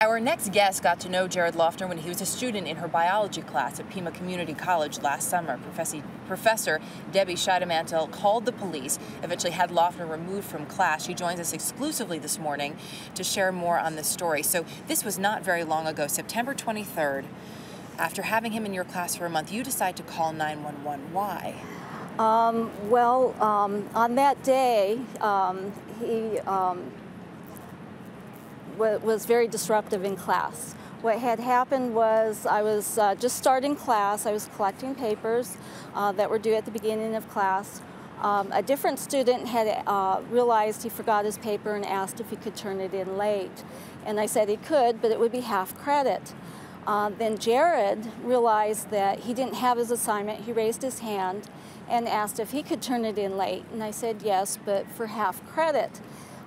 Our next guest got to know Jared Loughner when he was a student in her biology class at Pima Community College last summer. Professor Debbie Scheidemantel called the police, eventually had Loughner removed from class. She joins us exclusively this morning to share more on this story. So this was not very long ago, September 23rd. After having him in your class for a month, you decide to call 911. Why? On that day, he was very disruptive in class. What had happened was I was just starting class. I was collecting papers that were due at the beginning of class. A different student had realized he forgot his paper and asked if he could turn it in late. And I said he could, but it would be half credit. Then Jared realized that he didn't have his assignment. He raised his hand and asked if he could turn it in late. And I said yes, but for half credit.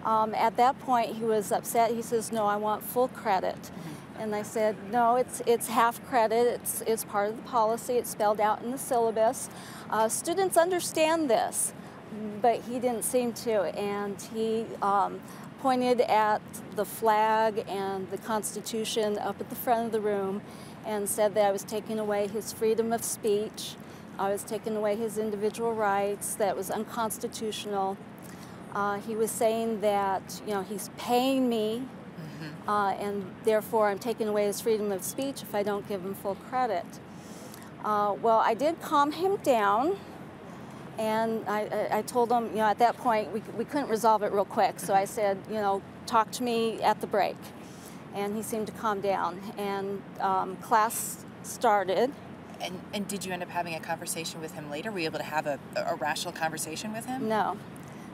At that point, he was upset. He says, "No, I want full credit." And I said, "No, it's half credit. It's part of the policy. It's spelled out in the syllabus. Students understand this," but he didn't seem to. And he pointed at the flag and the Constitution up at the front of the room and said that I was taking away his freedom of speech. I was taking away his individual rights. That was unconstitutional. He was saying that, you know, he's paying me, and therefore I'm taking away his freedom of speech if I don't give him full credit. Well, I did calm him down, and I told him, you know, at that point we couldn't resolve it real quick, so I said, you know, talk to me at the break. And he seemed to calm down, and class started. And did you end up having a conversation with him later? Were you able to have a rational conversation with him? No.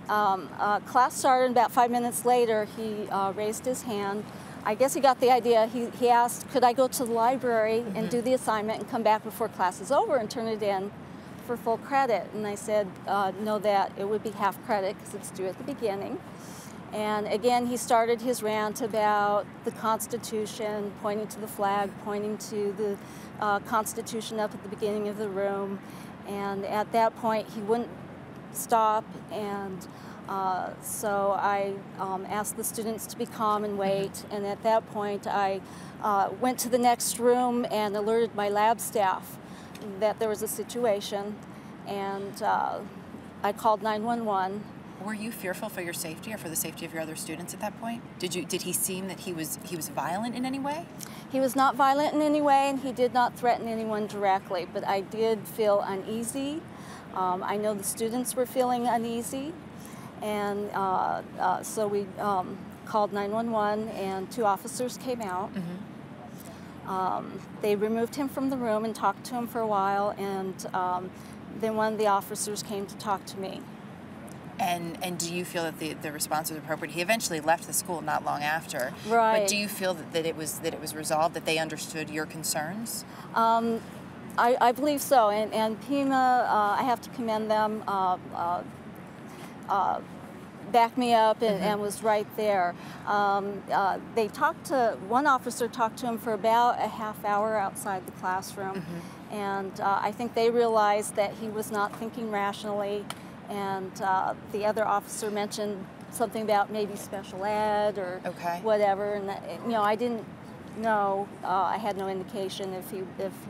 Class started, about 5 minutes later, he raised his hand. I guess he got the idea. He asked, could I go to the library and do the assignment and come back before class is over and turn it in for full credit? And I said, no, that it would be half credit because it's due at the beginning. And again, he started his rant about the Constitution, pointing to the flag, pointing to the Constitution up at the beginning of the room. And at that point, he wouldn't stop, and so I asked the students to be calm and wait, and at that point I went to the next room and alerted my lab staff that there was a situation, and I called 911. Were you fearful for your safety or for the safety of your other students at that point? Did he seem that he was violent in any way? He was not violent in any way, and he did not threaten anyone directly, but I did feel uneasy. I know the students were feeling uneasy, and so we called 911, and 2 officers came out. They removed him from the room and talked to him for a while, and then one of the officers came to talk to me. And do you feel that the response was appropriate? He eventually left the school not long after. Right. But do you feel that it was resolved, that they understood your concerns? I believe so, and Pima, I have to commend them, backed me up and was right there. They talked to, one officer talked to him for about a half hour outside the classroom, and I think they realized that he was not thinking rationally, and the other officer mentioned something about maybe special ed or whatever, and you know, I didn't know, I had no indication if he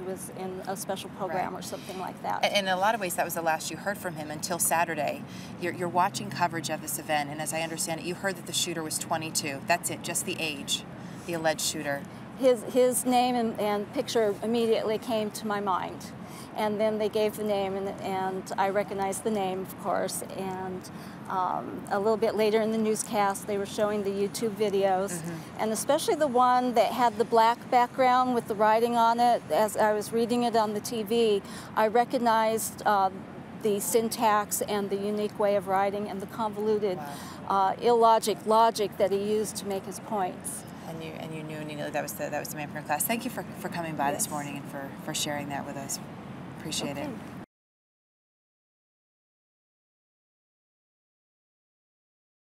was in a special program or something like that. And in a lot of ways, that was the last you heard from him until Saturday. You're watching coverage of this event, and as I understand it, you heard that the shooter was 22. That's it, just the age, the alleged shooter. His name and picture immediately came to my mind. And then they gave the name, and I recognized the name, of course, and a little bit later in the newscast they were showing the YouTube videos, and especially the one that had the black background with the writing on it. As I was reading it on the TV, I recognized the syntax and the unique way of writing and the convoluted illogic logic that he used to make his points. And you knew that was the man from your class. Thank you for coming by this morning and for sharing that with us. Appreciate it.